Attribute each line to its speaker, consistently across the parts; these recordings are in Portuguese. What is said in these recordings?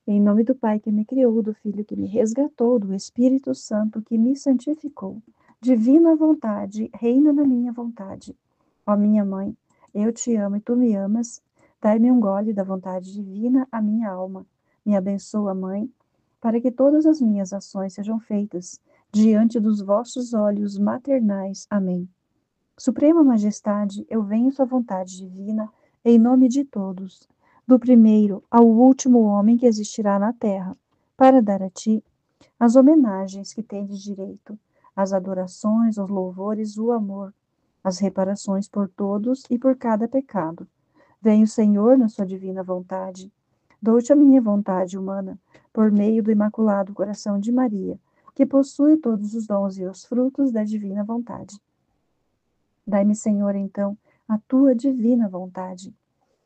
Speaker 1: Em nome do Pai que me criou, do Filho que me resgatou, do Espírito Santo que me santificou. Divina vontade, reina na minha vontade. Ó minha mãe, eu te amo e tu me amas. Dai-me um gole da vontade divina à minha alma. Me abençoa, mãe, para que todas as minhas ações sejam feitas diante dos vossos olhos maternais. Amém. Suprema Majestade, eu venho sua vontade divina em nome de todos, do primeiro ao último homem que existirá na terra, para dar a ti as homenagens que tendes direito, as adorações, os louvores, o amor, as reparações por todos e por cada pecado. Venho, Senhor, na sua divina vontade. Dou-te a minha vontade humana, por meio do Imaculado Coração de Maria, que possui todos os dons e os frutos da divina vontade. Dai-me, Senhor, então, a tua divina vontade.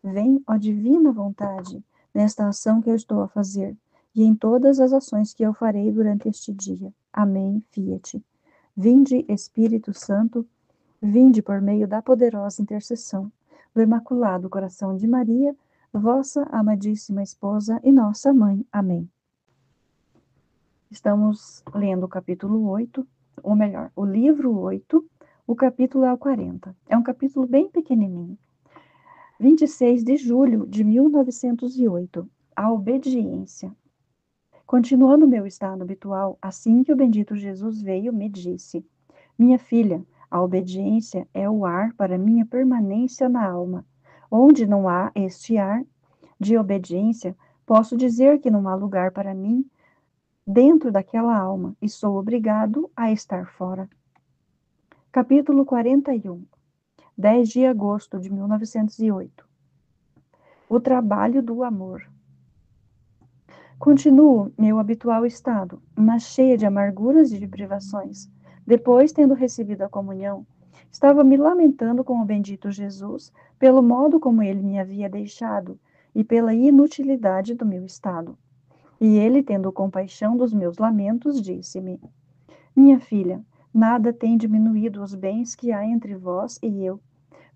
Speaker 1: Vem, ó divina vontade, nesta ação que eu estou a fazer e em todas as ações que eu farei durante este dia. Amém. Fiat. Vinde, Espírito Santo, vinde por meio da poderosa intercessão do Imaculado Coração de Maria, vossa amadíssima esposa e nossa mãe. Amém. Estamos lendo o capítulo 8, ou melhor, o livro 8, o capítulo é o 40. É um capítulo bem pequenininho. 26 de julho de 1908. A obediência. Continuando meu estado habitual, assim que o bendito Jesus veio, me disse: Minha filha, a obediência é o ar para minha permanência na alma. Onde não há este ar de obediência, posso dizer que não há lugar para mim dentro daquela alma e sou obrigado a estar fora. Capítulo 41. 10 de agosto de 1908. O trabalho do amor. Continuo meu habitual estado, mas cheia de amarguras e de privações. Depois, tendo recebido a comunhão, estava me lamentando com o bendito Jesus pelo modo como ele me havia deixado e pela inutilidade do meu estado. E ele, tendo compaixão dos meus lamentos, disse-me: Minha filha, nada tem diminuído os bens que há entre vós e eu,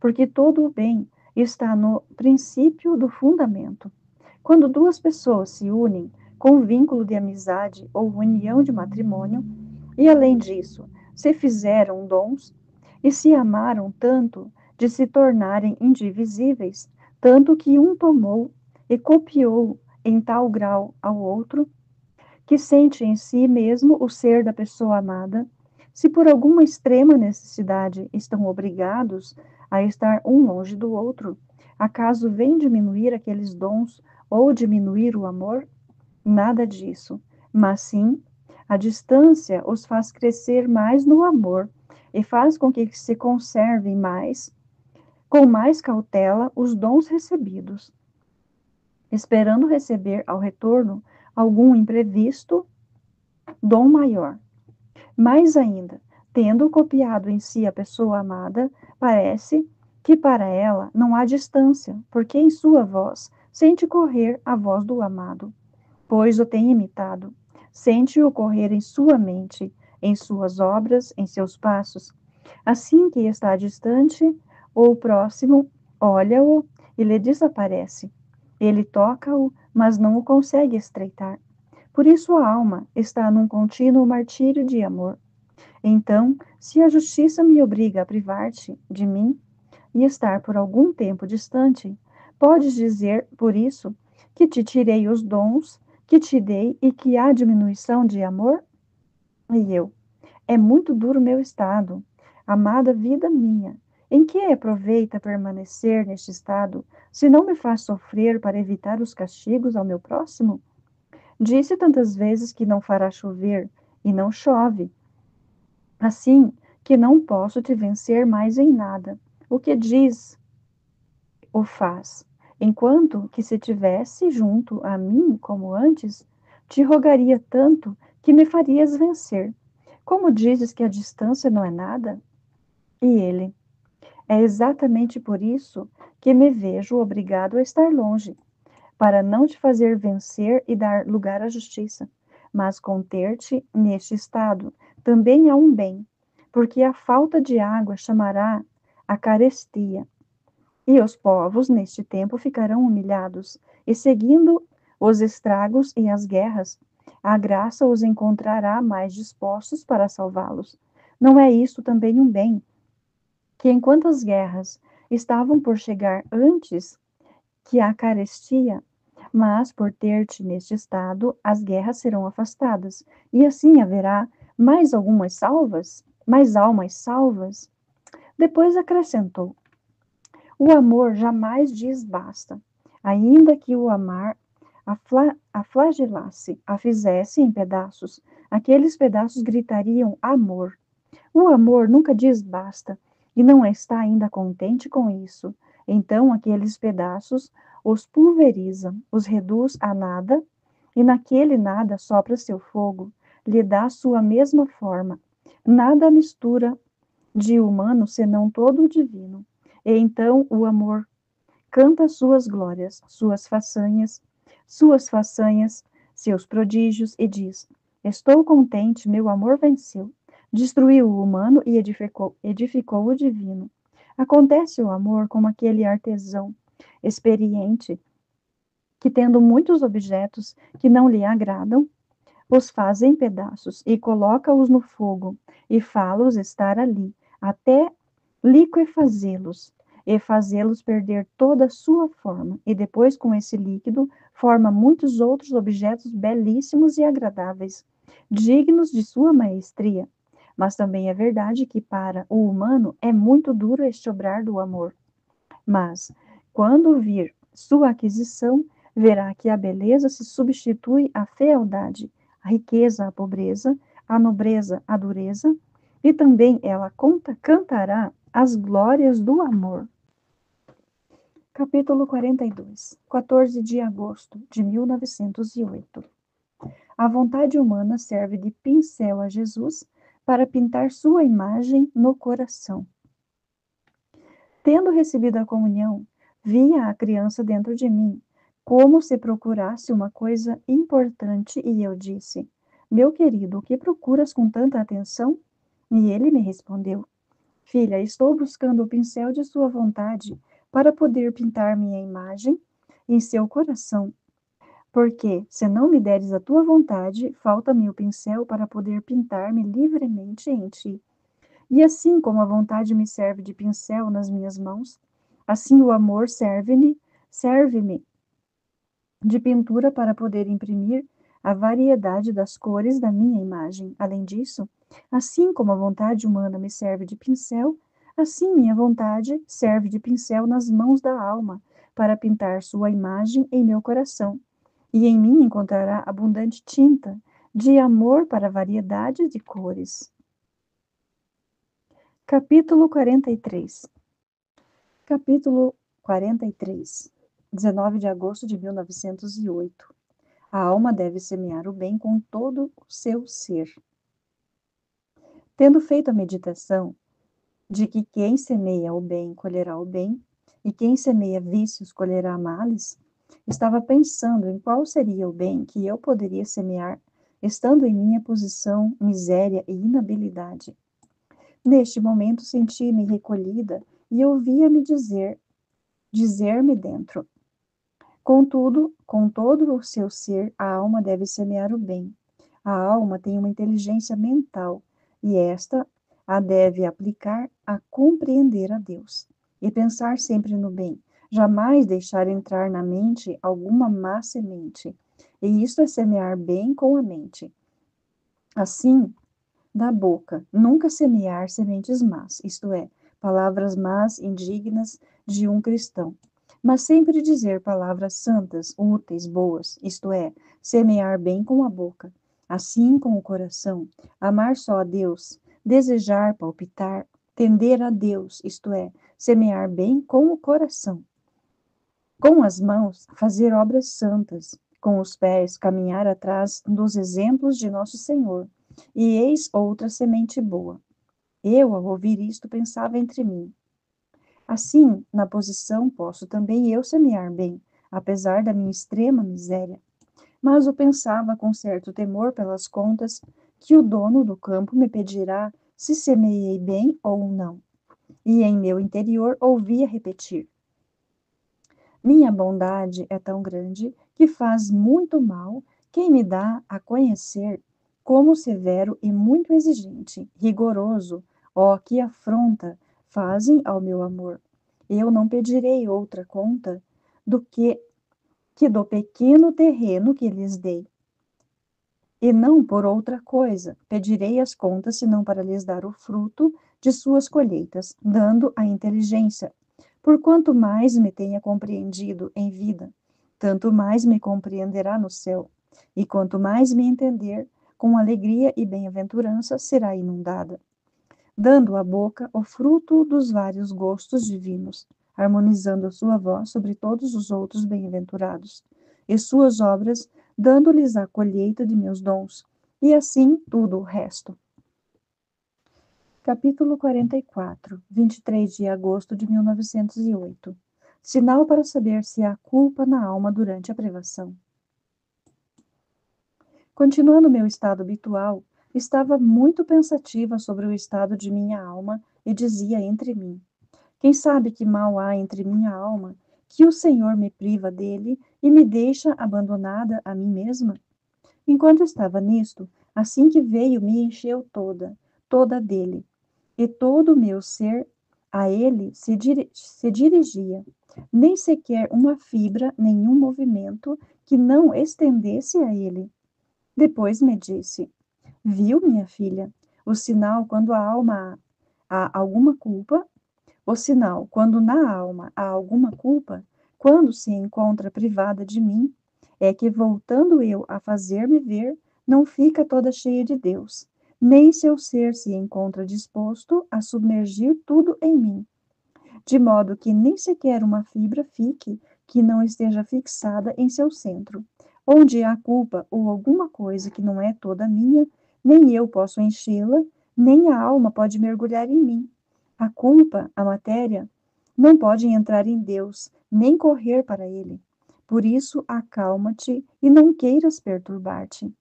Speaker 1: porque todo o bem está no princípio do fundamento. Quando duas pessoas se unem com vínculo de amizade ou união de matrimônio, e além disso, se fizeram dons e se amaram tanto de se tornarem indivisíveis, tanto que um tomou e copiou em tal grau ao outro, que sente em si mesmo o ser da pessoa amada, se por alguma extrema necessidade estão obrigados a estar um longe do outro, acaso vem diminuir aqueles dons ou diminuir o amor? Nada disso, mas sim, a distância os faz crescer mais no amor e faz com que se conservem mais, com mais cautela, os dons recebidos, esperando receber ao retorno algum imprevisto dom maior. Mais ainda, tendo copiado em si a pessoa amada, parece que para ela não há distância, porque em sua voz sente correr a voz do amado, pois o tem imitado. Sente-o correr em sua mente, em suas obras, em seus passos. Assim que está distante ou próximo, olha-o e lhe desaparece. Ele toca-o, mas não o consegue estreitar. Por isso a alma está num contínuo martírio de amor. Então, se a justiça me obriga a privar-te de mim e estar por algum tempo distante, podes dizer, por isso, que te tirei os dons que te dei e que há diminuição de amor? E eu, é muito duro meu estado, amada vida minha. Em que aproveita permanecer neste estado, se não me faz sofrer para evitar os castigos ao meu próximo? Disse tantas vezes que não fará chover, e não chove. Assim que não posso te vencer mais em nada. O que diz, o faz. Enquanto que se tivesse junto a mim como antes, te rogaria tanto que me farias vencer. Como dizes que a distância não é nada? E ele, é exatamente por isso que me vejo obrigado a estar longe, para não te fazer vencer e dar lugar à justiça, mas conter-te neste estado também é um bem, porque a falta de água chamará a carestia, e os povos neste tempo ficarão humilhados, e seguindo os estragos e as guerras, a graça os encontrará mais dispostos para salvá-los. Não é isto também um bem? Que enquanto as guerras estavam por chegar antes que a carestia, mas por ter-te neste estado, as guerras serão afastadas, e assim haverá mais almas salvas. Depois acrescentou: o amor jamais diz basta, ainda que o amar a flagelasse, a fizesse em pedaços, aqueles pedaços gritariam amor. O amor nunca diz basta e não está ainda contente com isso. Então aqueles pedaços os pulveriza, os reduz a nada, e naquele nada sopra seu fogo, lhe dá sua mesma forma. Nada mistura de humano senão todo o divino. E então o amor canta suas glórias, suas façanhas, seus prodígios, e diz: estou contente, meu amor venceu. Destruiu o humano e edificou o divino. Acontece o amor como aquele artesão experiente que, tendo muitos objetos que não lhe agradam, os faz em pedaços e coloca-os no fogo e fá-los estar ali, até liquefazê-los e fazê-los perder toda a sua forma. E depois, com esse líquido, forma muitos outros objetos belíssimos e agradáveis, dignos de sua maestria. Mas também é verdade que para o humano é muito duro este obrar do amor. Mas, quando vir sua aquisição, verá que a beleza se substitui à fealdade, a riqueza à pobreza, a nobreza à dureza, e também ela cantará as glórias do amor. Capítulo 42, 14 de agosto de 1908. A vontade humana serve de pincel a Jesus para pintar sua imagem no coração. Tendo recebido a comunhão, via a criança dentro de mim, como se procurasse uma coisa importante, e eu disse: meu querido, o que procuras com tanta atenção? E ele me respondeu: filha, estou buscando o pincel de sua vontade para poder pintar minha imagem em seu coração. Porque, se não me deres a tua vontade, falta-me o pincel para poder pintar-me livremente em ti. E assim como a vontade me serve de pincel nas minhas mãos, assim o amor serve-me de pintura para poder imprimir a variedade das cores da minha imagem. Além disso, assim como a vontade humana me serve de pincel, assim minha vontade serve de pincel nas mãos da alma, para pintar sua imagem em meu coração. E em mim encontrará abundante tinta de amor para variedade de cores. Capítulo 43. Capítulo 43. 19 de agosto de 1908. A alma deve semear o bem com todo o seu ser. Tendo feito a meditação de que quem semeia o bem colherá o bem, e quem semeia vícios colherá males, estava pensando em qual seria o bem que eu poderia semear, estando em minha posição, miséria e inabilidade. Neste momento senti-me recolhida e ouvia-me dizer-me dentro: contudo, com todo o seu ser, a alma deve semear o bem. A alma tem uma inteligência mental, e esta a deve aplicar a compreender a Deus, e pensar sempre no bem, jamais deixar entrar na mente alguma má semente. E isto é semear bem com a mente. Assim, da boca, nunca semear sementes más, isto é, palavras más indignas de um cristão, mas sempre dizer palavras santas, úteis, boas, isto é, semear bem com a boca, assim com o coração, amar só a Deus, desejar, palpitar, tender a Deus, isto é, semear bem com o coração. Com as mãos, fazer obras santas, com os pés, caminhar atrás dos exemplos de nosso Senhor. E eis outra semente boa. Eu, ao ouvir isto, pensava entre mim: assim, na posição, posso também eu semear bem, apesar da minha extrema miséria. Mas eu pensava com certo temor pelas contas que o dono do campo me pedirá se semeei bem ou não. E em meu interior ouvia repetir: minha bondade é tão grande que faz muito mal, quem me dá a conhecer como severo e muito exigente, rigoroso, ó, que afronta fazem ao meu amor. Eu não pedirei outra conta do que do pequeno terreno que lhes dei. E não por outra coisa pedirei as contas, senão para lhes dar o fruto de suas colheitas, dando a inteligência. Por quanto mais me tenha compreendido em vida, tanto mais me compreenderá no céu. E quanto mais me entender, com alegria e bem-aventurança será inundada, dando à boca o fruto dos vários gostos divinos, harmonizando a sua voz sobre todos os outros bem-aventurados, e suas obras, dando-lhes a colheita de meus dons, e assim tudo o resto. Capítulo 44, 23 de agosto de 1908. Sinal para saber se há culpa na alma durante a privação. Continuando meu estado habitual, estava muito pensativa sobre o estado de minha alma e dizia entre mim: quem sabe que mal há entre minha alma, que o Senhor me priva dele e me deixa abandonada a mim mesma? Enquanto estava nisto, assim que veio, me encheu toda dele, e todo o meu ser a ele se dirigia. Nem sequer uma fibra, nenhum movimento que não estendesse a ele. Depois me disse: viu, minha filha, o sinal quando a alma há alguma culpa, o sinal quando na alma há alguma culpa, quando se encontra privada de mim, é que voltando eu a fazer-me ver, não fica toda cheia de Deus, nem seu ser se encontra disposto a submergir tudo em mim, de modo que nem sequer uma fibra fique que não esteja fixada em seu centro. Onde há culpa ou alguma coisa que não é toda minha, nem eu posso enchê-la, nem a alma pode mergulhar em mim. A culpa, a matéria, não pode entrar em Deus, nem correr para ele. Por isso, acalma-te e não queiras perturbar-te.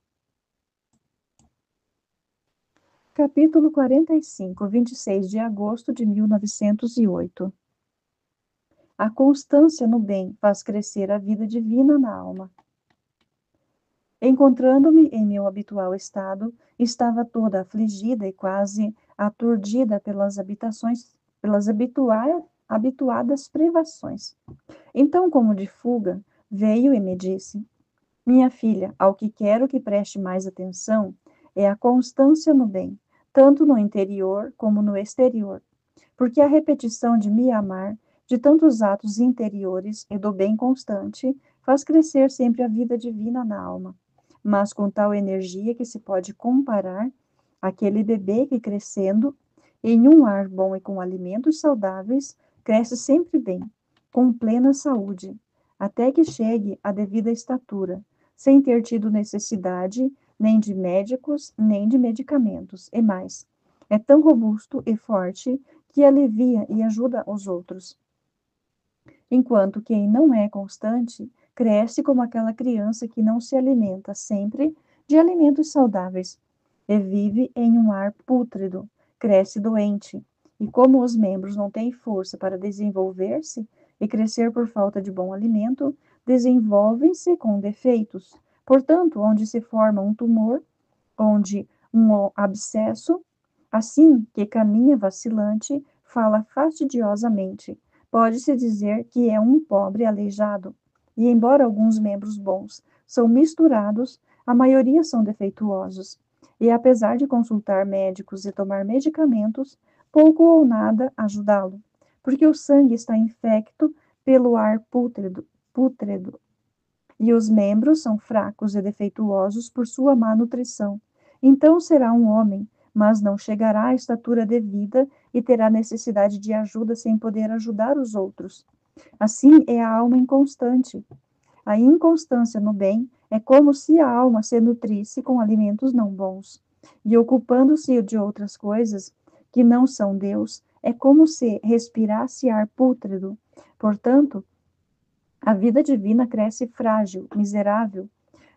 Speaker 1: Capítulo 45, 26 de agosto de 1908. A constância no bem faz crescer a vida divina na alma. Encontrando-me em meu habitual estado, estava toda afligida e quase aturdida pelas habituadas privações. Então, como de fuga, veio e me disse: minha filha, ao que quero que preste mais atenção é a constância no bem, tanto no interior como no exterior, porque a repetição de me amar, de tantos atos interiores e do bem constante, faz crescer sempre a vida divina na alma, mas com tal energia que se pode comparar aquele bebê que, crescendo em um ar bom e com alimentos saudáveis, cresce sempre bem, com plena saúde, até que chegue à devida estatura, sem ter tido necessidade nem de médicos, nem de medicamentos, e mais. É tão robusto e forte que alivia e ajuda os outros. Enquanto quem não é constante cresce como aquela criança que não se alimenta sempre de alimentos saudáveis e vive em um ar pútrido, cresce doente, e como os membros não têm força para desenvolver-se e crescer por falta de bom alimento, desenvolvem-se com defeitos. Portanto, onde se forma um tumor, onde um abscesso, assim que caminha vacilante, fala fastidiosamente. Pode-se dizer que é um pobre aleijado. E embora alguns membros bons são misturados, a maioria são defeituosos. E apesar de consultar médicos e tomar medicamentos, pouco ou nada ajudá-lo, porque o sangue está infecto pelo ar pútrido, e os membros são fracos e defeituosos por sua má nutrição. Então será um homem, mas não chegará à estatura devida e terá necessidade de ajuda sem poder ajudar os outros. Assim é a alma inconstante. A inconstância no bem é como se a alma se nutrisse com alimentos não bons, e ocupando-se de outras coisas que não são Deus, é como se respirasse ar pútrido. Portanto, a vida divina cresce frágil, miserável,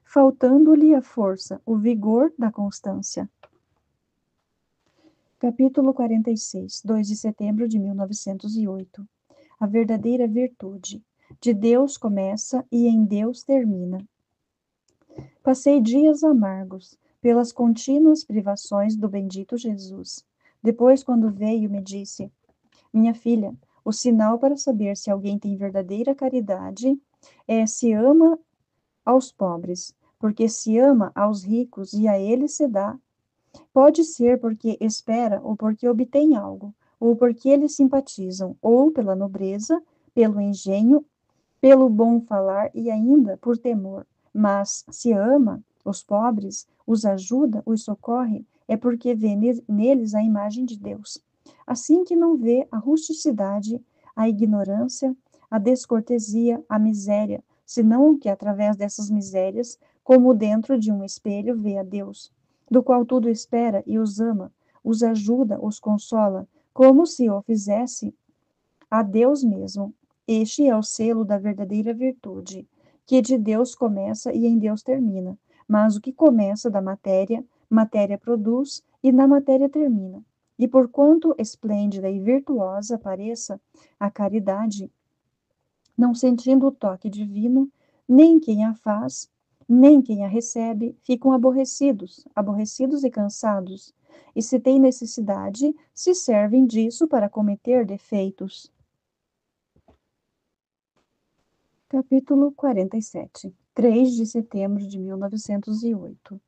Speaker 1: faltando-lhe a força, o vigor da constância. Capítulo 46, 2 de setembro de 1908. A verdadeira virtude. De Deus começa e em Deus termina. Passei dias amargos pelas contínuas privações do bendito Jesus. Depois, quando veio, me disse: Minha filha, o sinal para saber se alguém tem verdadeira caridade é se ama aos pobres, porque se ama aos ricos e a eles se dá. Pode ser porque espera ou porque obtém algo, ou porque eles simpatizam, ou pela nobreza, pelo engenho, pelo bom falar e ainda por temor. Mas se ama os pobres, os ajuda, os socorre, é porque vê neles a imagem de Deus. Assim que não vê a rusticidade, a ignorância, a descortesia, a miséria, senão que através dessas misérias, como dentro de um espelho, vê a Deus, do qual tudo espera e os ama, os ajuda, os consola, como se o fizesse a Deus mesmo. Este é o selo da verdadeira virtude, que de Deus começa e em Deus termina. Mas o que começa da matéria, matéria produz e na matéria termina. E porquanto esplêndida e virtuosa pareça a caridade, não sentindo o toque divino, nem quem a faz, nem quem a recebe, ficam aborrecidos, aborrecidos e cansados, e se têm necessidade, se servem disso para cometer defeitos. Capítulo 47, 3 de setembro de 1908.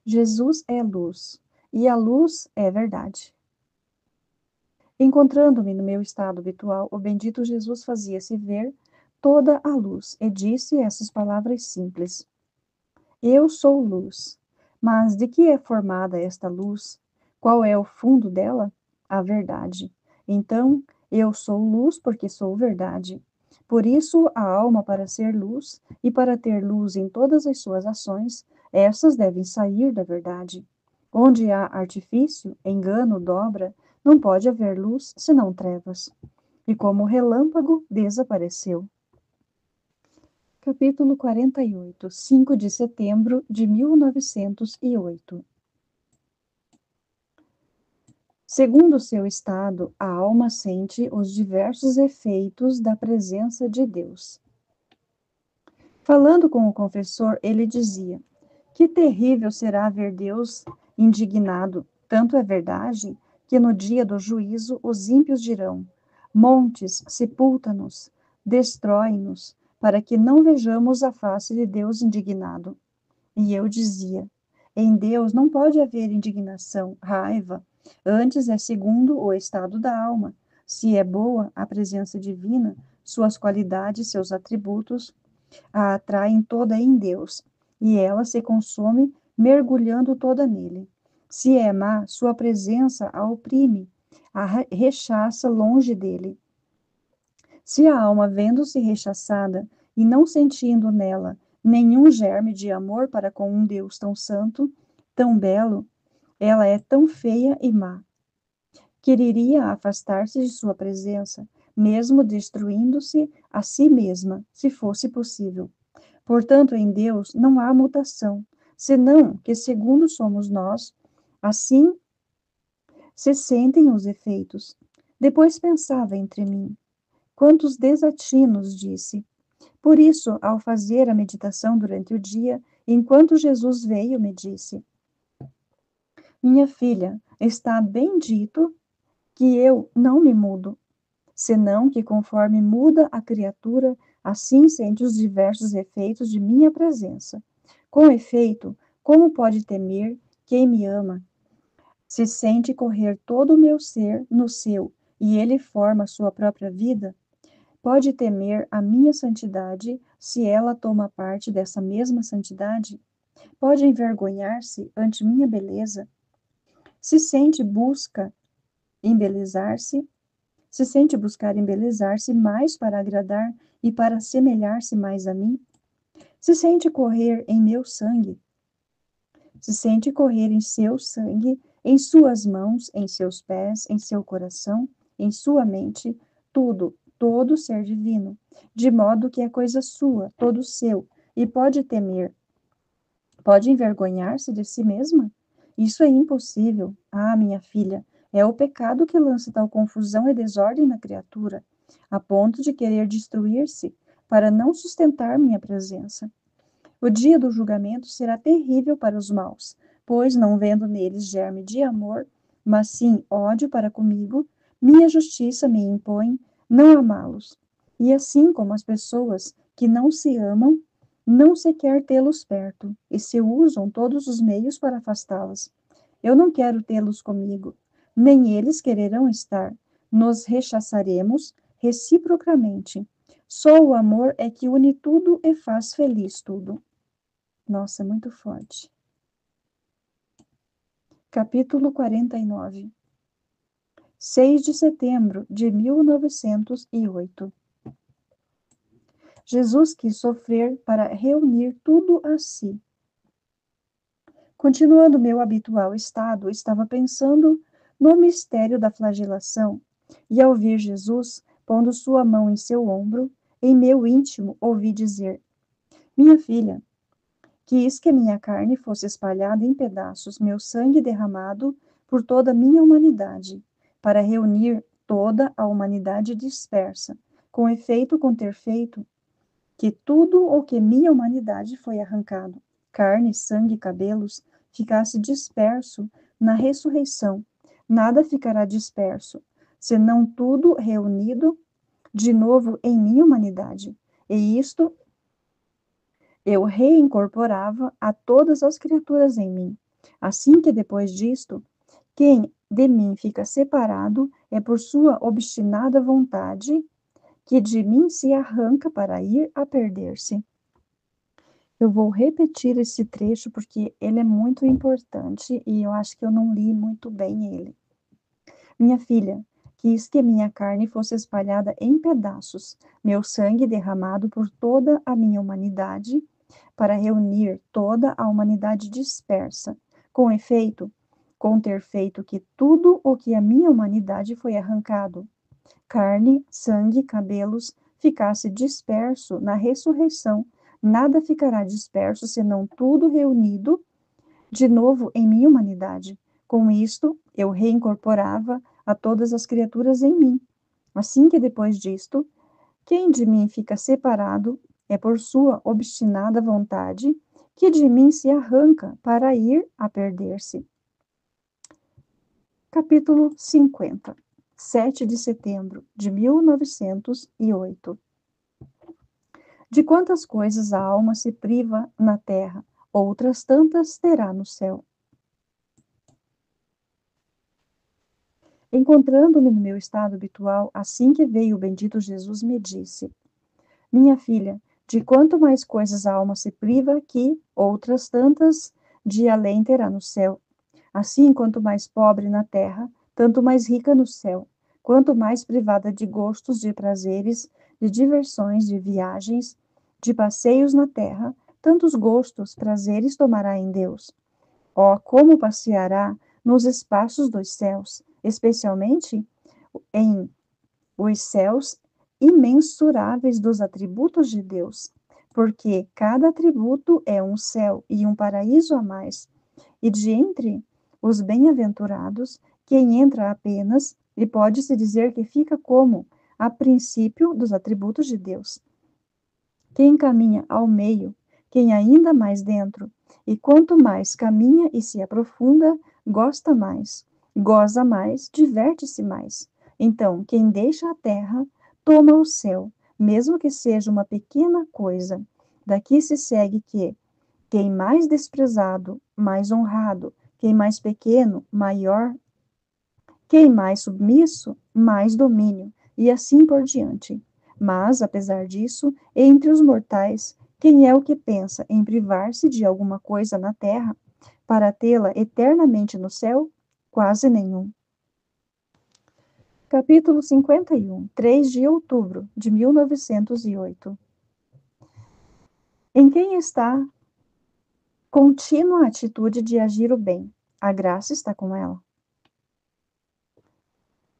Speaker 1: Jesus é luz, e a luz é verdade. Encontrando-me no meu estado habitual, o bendito Jesus fazia-se ver toda a luz, e disse essas palavras simples: Eu sou luz. Mas de que é formada esta luz? Qual é o fundo dela? A verdade. Então, eu sou luz porque sou verdade. Por isso, a alma, para ser luz e para ter luz em todas as suas ações, essas devem sair da verdade. Onde há artifício, engano, dobra, não pode haver luz senão trevas. E como o relâmpago, desapareceu. Capítulo 48, 5 de setembro de 1908. Segundo o seu estado, a alma sente os diversos efeitos da presença de Deus. Falando com o confessor, ele dizia: Que terrível será ver Deus indignado. Tanto é verdade que no dia do juízo os ímpios dirão: Montes, sepulta-nos, destrói-nos, para que não vejamos a face de Deus indignado. E eu dizia: Em Deus não pode haver indignação, raiva. Antes é segundo o estado da alma. Se é boa a presença divina, suas qualidades, seus atributos, a atraem toda em Deus, e ela se consome mergulhando toda nele. Se é má, sua presença a oprime, a rechaça longe dele. Se a alma, vendo-se rechaçada e não sentindo nela nenhum germe de amor para com um Deus tão santo, tão belo, ela é tão feia e má. Quereria afastar-se de sua presença, mesmo destruindo-se a si mesma, se fosse possível. Portanto, em Deus não há mutação, senão que, segundo somos nós, assim se sentem os efeitos. Depois pensava entre mim, quantos desatinos, disse. Por isso, ao fazer a meditação durante o dia, enquanto Jesus veio, me disse: Minha filha, está bem dito que eu não me mudo, senão que conforme muda a criatura, assim sente os diversos efeitos de minha presença. Com efeito, como pode temer quem me ama? Se sente correr todo o meu ser no seu, e ele forma sua própria vida, pode temer a minha santidade se ela toma parte dessa mesma santidade? Pode envergonhar-se ante minha beleza? Se sente busca embelezar-se, se sente buscar embelezar-se mais para agradar e para assemelhar-se mais a mim? Se sente correr em meu sangue, se sente correr em seu sangue, em suas mãos, em seus pés, em seu coração, em sua mente, tudo, todo ser divino, de modo que é coisa sua, todo seu, e pode temer, pode envergonhar-se de si mesma? Isso é impossível. Ah, minha filha, é o pecado que lança tal confusão e desordem na criatura. a ponto de querer destruir-se, para não sustentar minha presença. O dia do julgamento será terrível para os maus, pois, não vendo neles germe de amor, mas sim ódio para comigo, minha justiça me impõe não amá-los. E assim como as pessoas que não se amam, não se quer tê-los perto, e se usam todos os meios para afastá-las. Eu não quero tê-los comigo, nem eles quererão estar. Nos rechaçaremos reciprocamente. Só o amor é que une tudo e faz feliz tudo. Nossa, é muito forte. Capítulo 49. 6 de setembro de 1908. Jesus quis sofrer para reunir tudo a si. Continuando meu habitual estado, estava pensando no mistério da flagelação, e ao ver Jesus, pondo sua mão em seu ombro, em meu íntimo ouvi dizer: Minha filha, quis que minha carne fosse espalhada em pedaços, meu sangue derramado por toda a minha humanidade, para reunir toda a humanidade dispersa, com efeito com ter feito que tudo o que minha humanidade foi arrancado, carne, sangue, cabelos, ficasse disperso na ressurreição. Nada ficará disperso, senão tudo reunido de novo em minha humanidade. E isto eu reincorporava a todas as criaturas em mim. Assim que depois disto, quem de mim fica separado é por sua obstinada vontade que de mim se arranca para ir a perder-se. Eu vou repetir esse trecho porque ele é muito importante e eu acho que eu não li muito bem ele. Minha filha, quis que minha carne fosse espalhada em pedaços, meu sangue derramado por toda a minha humanidade, para reunir toda a humanidade dispersa, com efeito, com ter feito que tudo o que a minha humanidade foi arrancado, carne, sangue, cabelos, ficasse disperso na ressurreição, nada ficará disperso senão tudo reunido de novo em minha humanidade. Com isto, eu reincorporava a todas as criaturas em mim. Assim que depois disto, quem de mim fica separado é por sua obstinada vontade que de mim se arranca para ir a perder-se. Capítulo 50. 7 de setembro de 1908. De quantas coisas a alma se priva na terra, outras tantas terá no céu. Encontrando-me no meu estado habitual, assim que veio o bendito Jesus, me disse: Minha filha, de quanto mais coisas a alma se priva aqui, outras tantas de além terá no céu. Assim, quanto mais pobre na terra, tanto mais rica no céu. Quanto mais privada de gostos, de prazeres, de diversões, de viagens, de passeios na terra, tantos gostos, prazeres tomará em Deus. Oh, como passeará nos espaços dos céus, especialmente em os céus imensuráveis dos atributos de Deus, porque cada atributo é um céu e um paraíso a mais, e de entre os bem-aventurados, quem entra apenas, e pode-se dizer que fica como a princípio dos atributos de Deus. Quem caminha ao meio, quem ainda mais dentro, e quanto mais caminha e se aprofunda, gosta mais, goza mais, diverte-se mais. Então, quem deixa a terra, toma o céu, mesmo que seja uma pequena coisa. Daqui se segue que quem mais desprezado, mais honrado, quem mais pequeno, maior, quem mais submisso, mais domínio, e assim por diante. Mas, apesar disso, entre os mortais, quem é o que pensa em privar-se de alguma coisa na terra para tê-la eternamente no céu? Quase nenhum. Capítulo 51, 3 de outubro de 1908. Em quem está contínua atitude de agir o bem, a graça está com ela.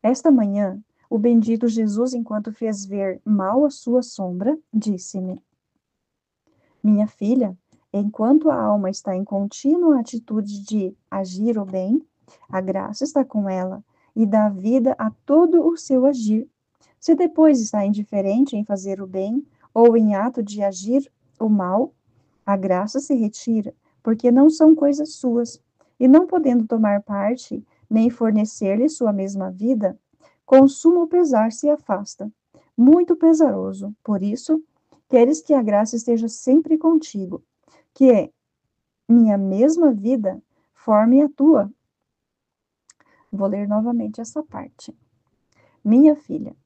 Speaker 1: Esta manhã, o bendito Jesus, enquanto fez ver mal a sua sombra, disse-me: Minha filha, enquanto a alma está em contínua atitude de agir o bem, a graça está com ela e dá vida a todo o seu agir. Se depois está indiferente em fazer o bem ou em ato de agir o mal, a graça se retira, porque não são coisas suas, e não podendo tomar parte, nem fornecer-lhe sua mesma vida, com sumo pesar se afasta, muito pesaroso. Por isso, queres que a graça esteja sempre contigo, que é minha mesma vida forme a tua. Vou ler novamente essa parte. Minha filha,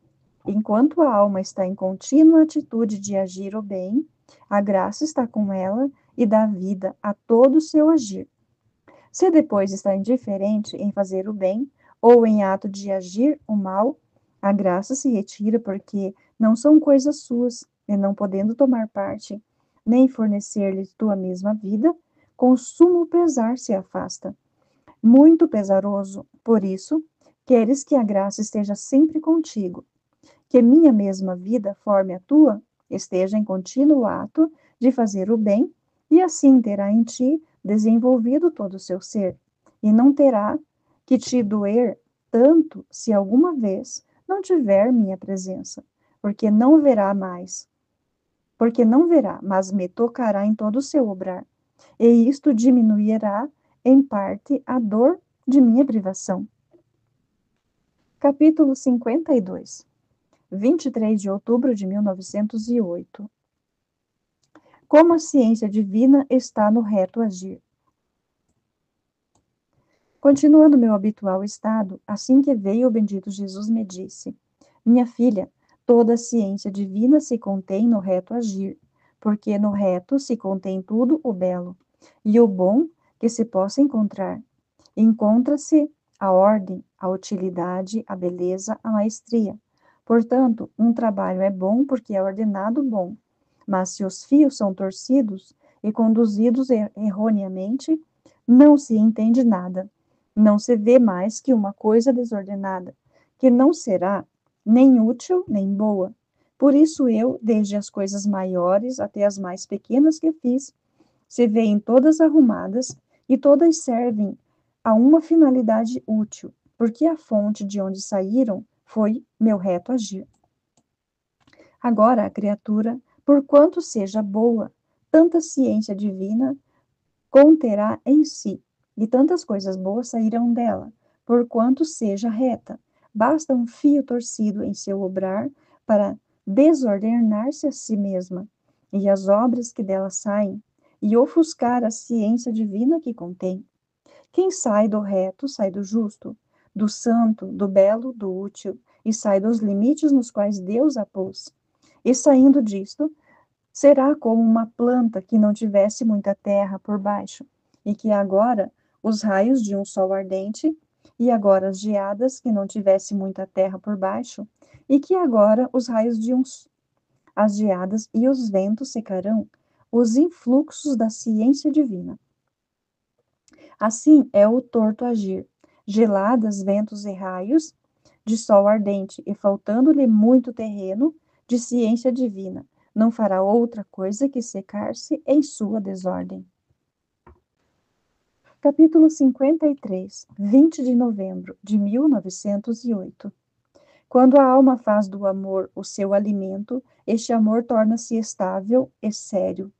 Speaker 1: enquanto a alma está em contínua atitude de agir o bem, a graça está com ela e dá vida a todo o seu agir. Se depois está indiferente em fazer o bem ou em ato de agir o mal, a graça se retira porque não são coisas suas, e não podendo tomar parte, nem fornecer-lhe tua mesma vida, com sumo pesar se afasta. Muito pesaroso, por isso, queres que a graça esteja sempre contigo, que minha mesma vida forme a tua, esteja em contínuo ato de fazer o bem, e assim terá em ti desenvolvido todo o seu ser, e não terá que te doer tanto se alguma vez não tiver minha presença, porque não verá mais, porque não verá, mas me tocará em todo o seu obrar, e isto diminuirá em parte a dor de minha privação. Capítulo 52, 23 de outubro de 1908. Como a ciência divina está no reto agir. Continuando meu habitual estado, assim que veio o bendito Jesus me disse: Minha filha, toda a ciência divina se contém no reto agir, porque no reto se contém tudo o belo e o bom que se possa encontrar. Encontra-se a ordem, a utilidade, a beleza, a maestria. Portanto, um trabalho é bom porque é ordenado bom, mas se os fios são torcidos e conduzidos erroneamente, não se entende nada. Não se vê mais que uma coisa desordenada, que não será nem útil nem boa. Por isso eu, desde as coisas maiores até as mais pequenas que fiz, se veem todas arrumadas e todas servem a uma finalidade útil, porque a fonte de onde saíram foi meu reto agir. Agora a criatura, por quanto seja boa, tanta ciência divina conterá em si, e tantas coisas boas sairão dela, porquanto seja reta. Basta um fio torcido em seu obrar para desordenar-se a si mesma, e as obras que dela saem, e ofuscar a ciência divina que contém. Quem sai do reto, sai do justo, do santo, do belo, do útil, e sai dos limites nos quais Deus a pôs. E saindo disto, será como uma planta que não tivesse muita terra por baixo, e que agora os raios de um sol ardente, e agora as geadas que não tivesse muita terra por baixo, e que agora os raios de as geadas e os ventos secarão os influxos da ciência divina. Assim é o torto agir, geladas, ventos e raios de sol ardente, e faltando-lhe muito terreno de ciência divina, não fará outra coisa que secar-se em sua desordem. Capítulo 53, 20 de novembro de 1908. Quando a alma faz do amor o seu alimento, este amor torna-se estável e sério.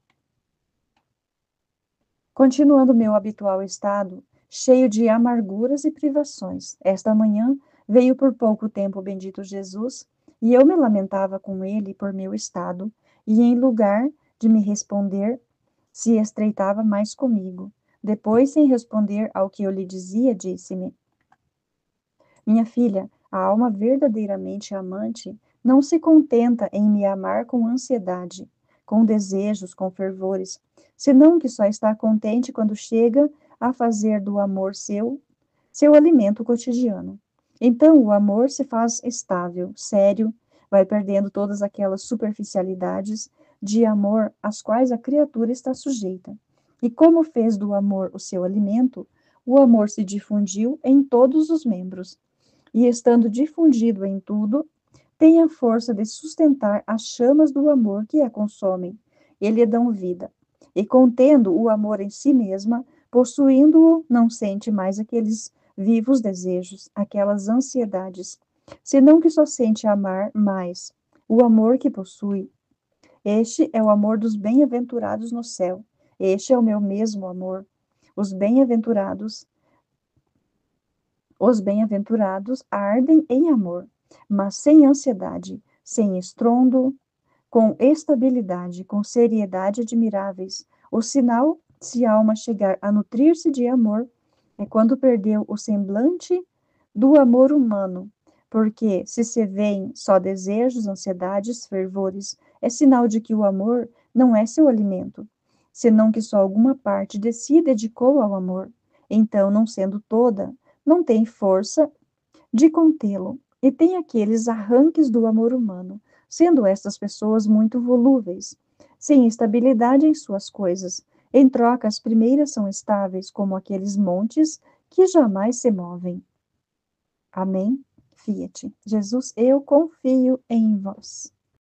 Speaker 1: Continuando meu habitual estado, cheio de amarguras e privações, esta manhã veio por pouco tempo o bendito Jesus, e eu me lamentava com ele por meu estado, e em lugar de me responder, se estreitava mais comigo. Depois, sem responder ao que eu lhe dizia, disse-me: Minha filha, a alma verdadeiramente amante não se contenta em me amar com ansiedade, com desejos, com fervores, senão que só está contente quando chega a fazer do amor seu alimento cotidiano. Então o amor se faz estável, sério, vai perdendo todas aquelas superficialidades de amor às quais a criatura está sujeita. E como fez do amor o seu alimento, o amor se difundiu em todos os membros, e estando difundido em tudo, tem a força de sustentar as chamas do amor que a consomem e lhe dão vida. E contendo o amor em si mesma, possuindo-o, não sente mais aqueles vivos desejos, aquelas ansiedades, senão que só sente amar mais o amor que possui. Este é o amor dos bem-aventurados no céu. Este é o meu mesmo amor. Os bem-aventurados, os bem-aventurados ardem em amor, mas sem ansiedade, sem estrondo, com estabilidade, com seriedade admiráveis. O sinal, se a alma chegar a nutrir-se de amor, é quando perdeu o semblante do amor humano, porque se vêem só desejos, ansiedades, fervores, é sinal de que o amor não é seu alimento, senão que só alguma parte de si dedicou ao amor. Então, não sendo toda, não tem força de contê-lo, e tem aqueles arranques do amor humano, sendo estas pessoas muito volúveis, sem estabilidade em suas coisas. Em troca, as primeiras são estáveis, como aqueles montes que jamais se movem. Amém? Fiat. Jesus, eu confio em vós.